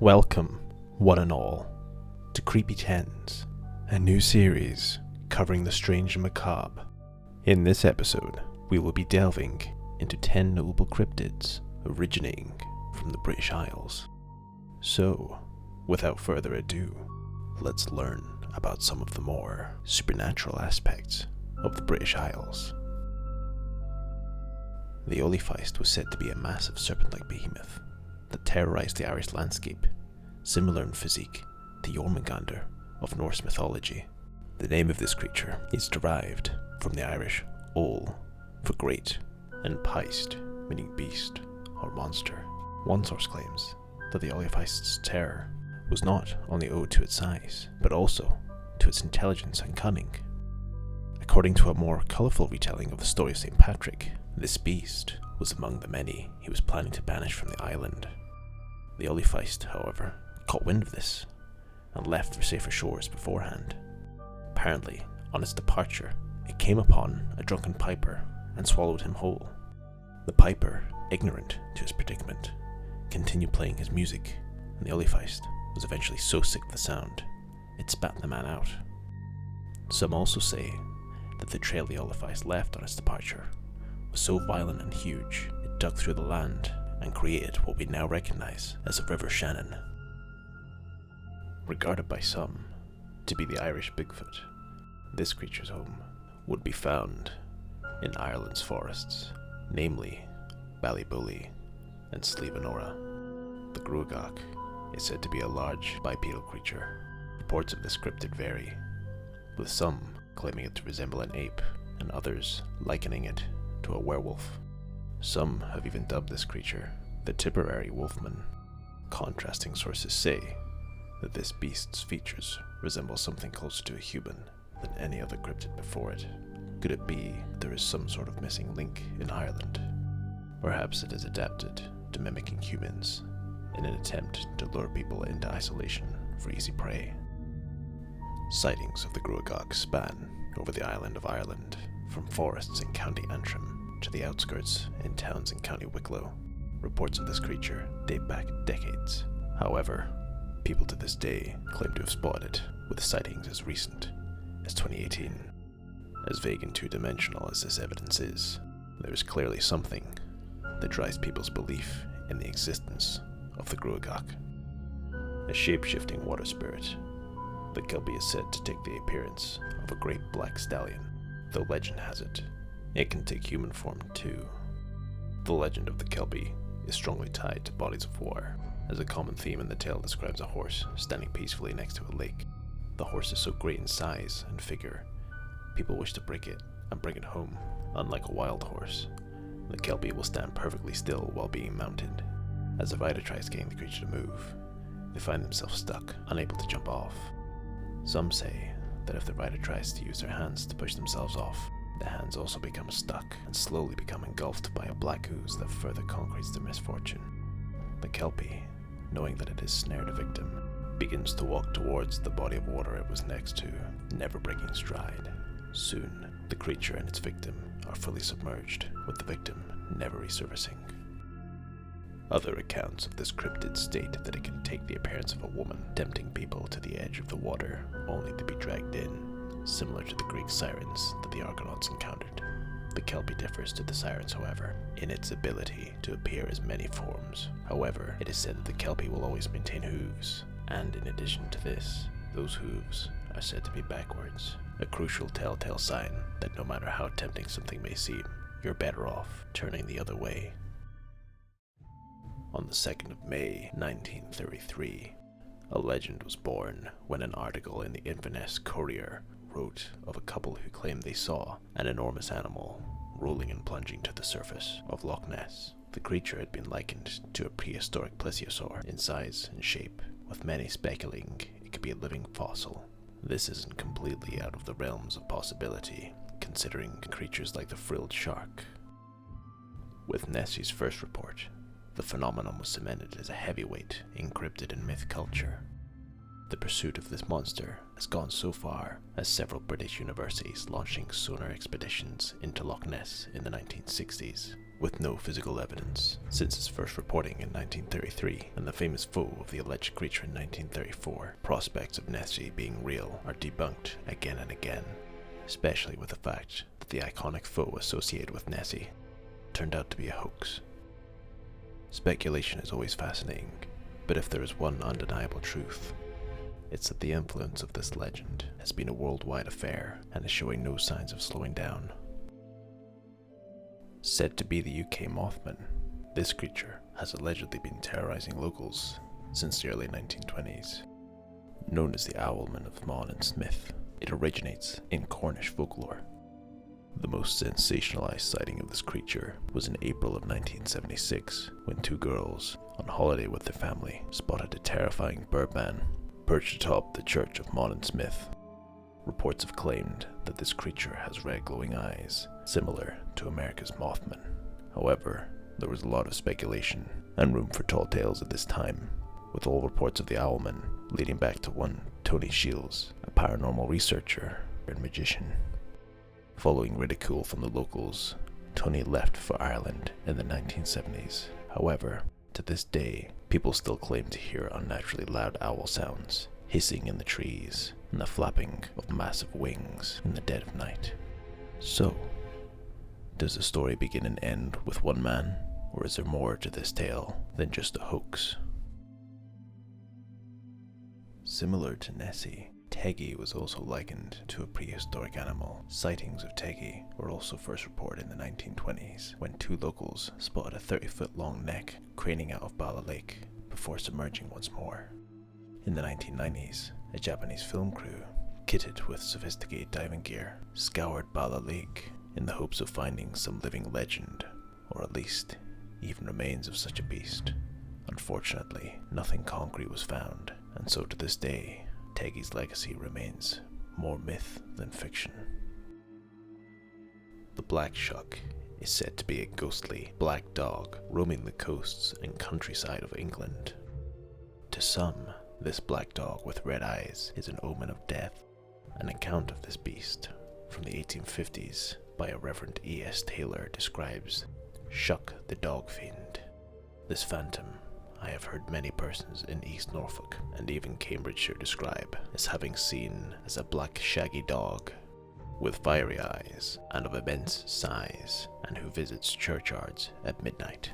Welcome, one and all, to Cryptids, a new series covering the strange and macabre. In this episode, we will be delving into 10 notable cryptids originating from the British Isles. So, without further ado, let's learn about some of the more supernatural aspects of the British Isles. The Olifeist was said to be a massive serpent-like behemoth that terrorized the Irish landscape, similar in physique to Jormungandr of Norse mythology. The name of this creature is derived from the Irish ol for great and peist, meaning beast or monster. One source claims that the Olifeist's terror was not only owed to its size, but also to its intelligence and cunning. According to a more colourful retelling of the story of St. Patrick, this beast was among the many he was planning to banish from the island. The Olifeist, however, caught wind of this and left for safer shores beforehand. Apparently, on its departure, it came upon a drunken piper and swallowed him whole. The piper, ignorant to his predicament, continued playing his music, and the Olifeist was eventually so sick of the sound, it spat the man out. Some also say that the trail the Olifeist left on its departure was so violent and huge, it dug through the land and created what we now recognize as the River Shannon. Regarded by some to be the Irish Bigfoot, this creature's home would be found in Ireland's forests, namely Ballybully and Slievenora. The Gruagach is said to be a large bipedal creature. Reports of this cryptid vary, with some claiming it to resemble an ape and others likening it to a werewolf. Some have even dubbed this creature the Tipperary Wolfman. Contrasting sources say that this beast's features resemble something closer to a human than any other cryptid before it. Could it be there is some sort of missing link in Ireland? Perhaps it is adapted to mimicking humans in an attempt to lure people into isolation for easy prey. Sightings of the Gruagach span over the island of Ireland, from forests in County Antrim to the outskirts in towns in County Wicklow. Reports of this creature date back decades. However, people to this day claim to have spotted it, with sightings as recent as 2018. As vague and two-dimensional as this evidence is, there is clearly something that drives people's belief in the existence of the Gruagach. A shape-shifting water spirit, the Kelpie is said to take the appearance of a great black stallion, though legend has it can take human form too. The legend of the Kelpie is strongly tied to bodies of water, as a common theme in the tale describes a horse standing peacefully next to a lake. The horse is so great in size and figure, people wish to break it and bring it home. Unlike a wild horse, the Kelpie will stand perfectly still while being mounted. As the rider tries to get the creature to move, they find themselves stuck, unable to jump off. Some say that if the rider tries to use their hands to push themselves off, the hands also become stuck and slowly become engulfed by a black ooze that further concretes their misfortune. The Kelpie, knowing that it has snared a victim, begins to walk towards the body of water it was next to, never breaking stride. Soon, the creature and its victim are fully submerged, with the victim never resurfacing. Other accounts of this cryptid state that it can take the appearance of a woman, tempting people to the edge of the water, only to be dragged in, similar to the Greek sirens that the Argonauts encountered. The Kelpie differs to the sirens, however, in its ability to appear as many forms. However, it is said that the Kelpie will always maintain hooves, and in addition to this, those hooves are said to be backwards, a crucial telltale sign that no matter how tempting something may seem, you're better off turning the other way. On the 2nd of May, 1933, a legend was born when an article in the Inverness Courier wrote of a couple who claimed they saw an enormous animal rolling and plunging to the surface of Loch Ness. The creature had been likened to a prehistoric plesiosaur in size and shape, with many speculating it could be a living fossil. This isn't completely out of the realms of possibility, considering creatures like the frilled shark. With Nessie's first report, the phenomenon was cemented as a heavyweight encrypted in myth culture. The pursuit of this monster has gone so far as several British universities launching sonar expeditions into Loch Ness in the 1960s. with no physical evidence since its first reporting in 1933 and the famous foe of the alleged creature in 1934. Prospects of Nessie being real are debunked again and again, especially with the fact that the iconic foe associated with Nessie turned out to be a hoax. Speculation is always fascinating, but if there is one undeniable truth, it's that the influence of this legend has been a worldwide affair and is showing no signs of slowing down. Said to be the UK Mothman, this creature has allegedly been terrorizing locals since the early 1920s. Known as the Owlman of Mon and Smith, it originates in Cornish folklore. The most sensationalized sighting of this creature was in April of 1976, when two girls, on holiday with their family, spotted a terrifying birdman perched atop the church of Mon and Smith. Reports have claimed that this creature has red glowing eyes, similar to America's Mothman. However, there was a lot of speculation and room for tall tales at this time, with all reports of the Owlman leading back to one Tony Shields, a paranormal researcher and magician. Following ridicule from the locals, Tony left for Ireland in the 1970s. However, to this day, people still claim to hear unnaturally loud owl sounds, hissing in the trees, and the flapping of massive wings in the dead of night. So, does the story begin and end with one man, or is there more to this tale than just a hoax? Similar to Nessie, Teggy was also likened to a prehistoric animal. Sightings of Teggy were also first reported in the 1920s, when two locals spotted a 30-foot-long neck craning out of Bala Lake before submerging once more. In the 1990s, a Japanese film crew, kitted with sophisticated diving gear, scoured Bala Lake in the hopes of finding some living legend, or at least even remains of such a beast. Unfortunately, nothing concrete was found, and so to this day, Teggy's legacy remains more myth than fiction. The Black Shuck is said to be a ghostly black dog roaming the coasts and countryside of England. To some, this black dog with red eyes is an omen of death. An account of this beast from the 1850s by a Reverend E.S. Taylor describes Shuck the Dog Fiend. This phantom I have heard many persons in East Norfolk and even Cambridgeshire describe as having seen as a black shaggy dog with fiery eyes and of immense size, and who visits churchyards at midnight.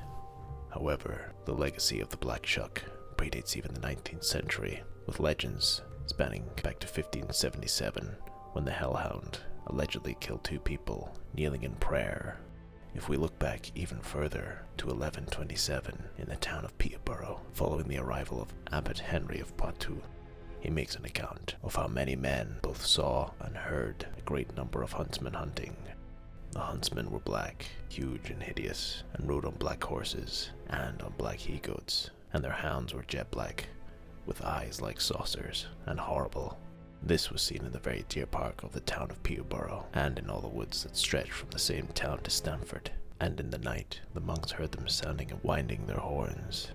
However, the legacy of the Black Shuck predates even the 19th century, with legends spanning back to 1577, when the Hellhound allegedly killed two people kneeling in prayer. If we look back even further to 1127 in the town of Peterborough, following the arrival of Abbot Henry of Poitou, he makes an account of how many men both saw and heard a great number of huntsmen hunting. The huntsmen were black, huge and hideous, and rode on black horses and on black he-goats, and their hounds were jet black, with eyes like saucers, and horrible. This was seen in the very deer park of the town of Peterborough, and in all the woods that stretched from the same town to Stamford. And in the night, the monks heard them sounding and winding their horns.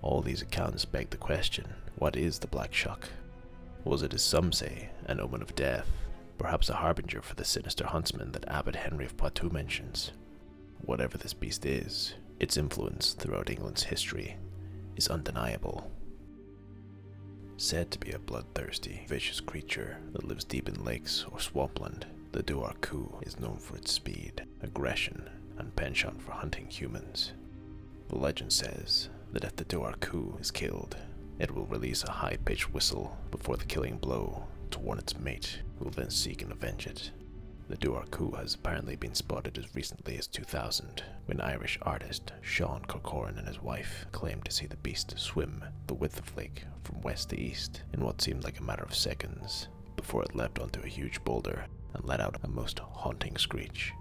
All these accounts beg the question, what is the Black Shuck? Was it, as some say, an omen of death, perhaps a harbinger for the sinister huntsman that Abbot Henry of Poitou mentions? Whatever this beast is, its influence throughout England's history is undeniable. Said to be a bloodthirsty, vicious creature that lives deep in lakes or swampland, the Duarcoo is known for its speed, aggression, and penchant for hunting humans. The legend says that if the Duarcoo is killed, it will release a high-pitched whistle before the killing blow to warn its mate, who will then seek and avenge it. The Duarcoo has apparently been spotted as recently as 2000, when Irish artist Sean Corcoran and his wife claimed to see the beast swim the width of lake from west to east in what seemed like a matter of seconds, before it leapt onto a huge boulder and let out a most haunting screech.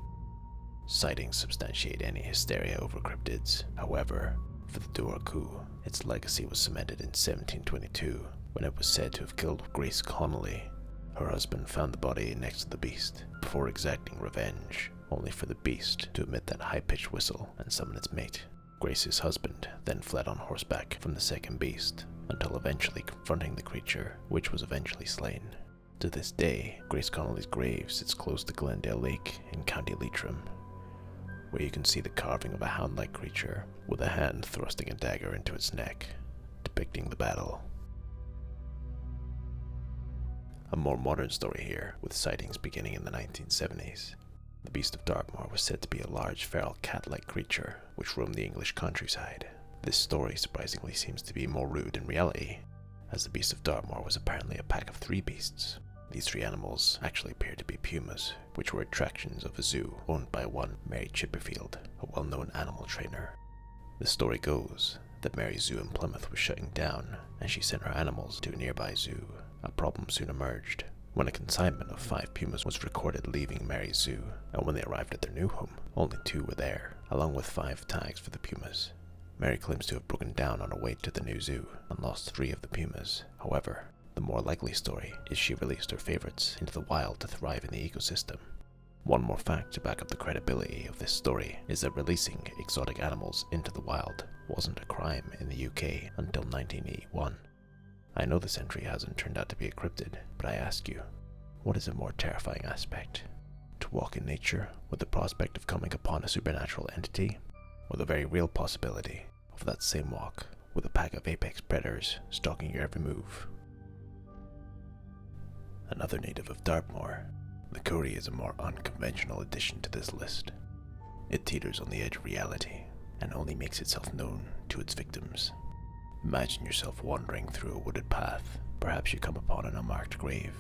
Sightings substantiate any hysteria over cryptids. However, for the Duarcoo, its legacy was cemented in 1722, when it was said to have killed Grace Connolly. Her husband found the body next to the beast before exacting revenge, only for the beast to emit that high-pitched whistle and summon its mate. Grace's husband then fled on horseback from the second beast, until eventually confronting the creature, which was eventually slain. To this day, Grace Connolly's grave sits close to Glendale Lake in County Leitrim. where you can see the carving of a hound-like creature with a hand thrusting a dagger into its neck, depicting the battle. A more modern story here, with sightings beginning in the 1970s. The Beast of Dartmoor was said to be a large feral cat-like creature which roamed the English countryside. This story surprisingly seems to be more rude in reality, as the Beast of Dartmoor was apparently a pack of 3 beasts. These 3 animals actually appeared to be pumas, which were attractions of a zoo owned by one Mary Chipperfield, a well-known animal trainer. The story goes that Mary's zoo in Plymouth was shutting down, and she sent her animals to a nearby zoo. A problem soon emerged, when a consignment of 5 pumas was recorded leaving Mary's zoo, and when they arrived at their new home, only 2 were there, along with 5 tags for the pumas. Mary claims to have broken down on her way to the new zoo and lost 3 of the pumas. However, the more likely story is she released her favorites into the wild to thrive in the ecosystem. One more fact to back up the credibility of this story is that releasing exotic animals into the wild wasn't a crime in the UK until 1981. I know this entry hasn't turned out to be a cryptid, but I ask you, what is a more terrifying aspect? To walk in nature with the prospect of coming upon a supernatural entity, or the very real possibility of that same walk with a pack of apex predators stalking your every move? Another native of Dartmoor, the curry is a more unconventional addition to this list. It teeters on the edge of reality and only makes itself known to its victims. Imagine yourself wandering through a wooded path. Perhaps you come upon an unmarked grave.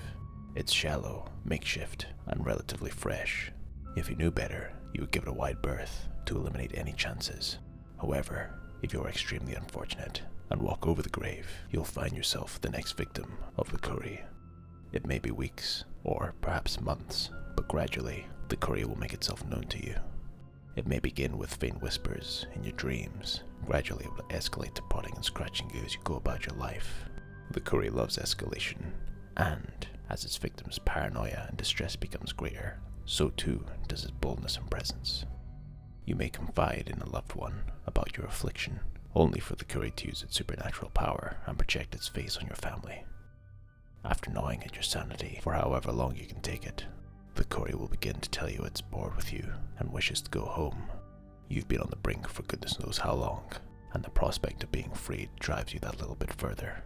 It's shallow, makeshift, and relatively fresh. If you knew better, you would give it a wide berth to eliminate any chances. However, if you are extremely unfortunate and walk over the grave, you'll find yourself the next victim of the curry. It may be weeks, or perhaps months, but gradually, the curry will make itself known to you. It may begin with faint whispers in your dreams, gradually it will escalate to prodding and scratching you as you go about your life. The curry loves escalation, and as its victim's paranoia and distress becomes greater, so too does its boldness and presence. You may confide in a loved one about your affliction, only for the curry to use its supernatural power and project its face on your family. After gnawing at your sanity for however long you can take it, the curry will begin to tell you it's bored with you and wishes to go home. You've been on the brink for goodness knows how long, and the prospect of being freed drives you that little bit further.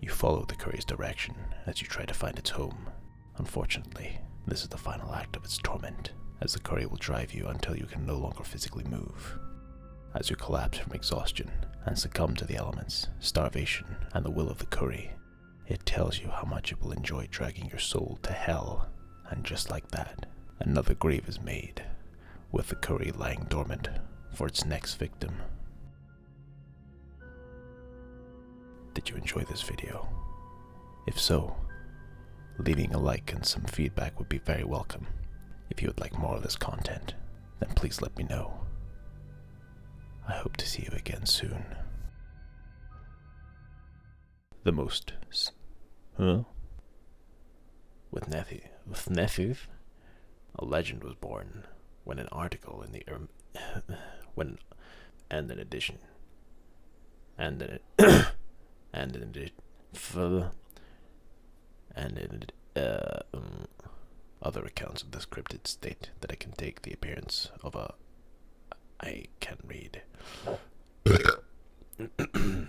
You follow the curry's direction as you try to find its home. Unfortunately, this is the final act of its torment, as the curry will drive you until you can no longer physically move. As you collapse from exhaustion and succumb to the elements, starvation, and the will of the curry, it tells you how much it will enjoy dragging your soul to hell. And just like that, another grave is made, with the curry lying dormant for its next victim. Did you enjoy this video? If so, leaving a like and some feedback would be very welcome. If you would like more of this content, then please let me know. I hope to see you again soon. The most... With nephew, a legend was born when an article in the and an edition and an and an other accounts of this cryptid state that it can take the appearance of a I can't read.